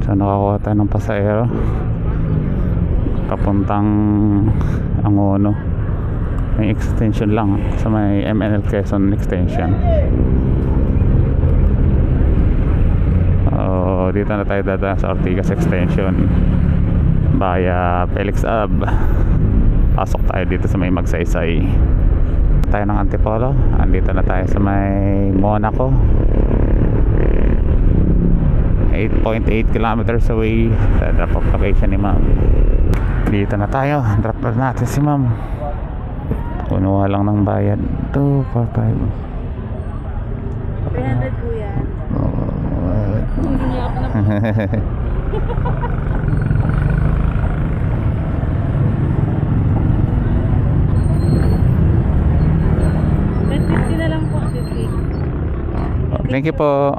So nakakuha tayo ng pasahero papuntang Angono. May extension lang sa may MNL Quezon extension. Dito na tayo dadaan sa Ortigas extension via Felix Ave. Pasok tayo dito sa may Magsaysay. Tayo ng Antipolo. Andito na tayo sa may Monaco. 8.8 kilometers away sa drop off location ni ma'am. Dito na tayo. Drop off natin si ma'am. Kunuha lang ng bayad. 245 300 po yan. Hindi ako na po. 50 na lang po. 50. Thank you po.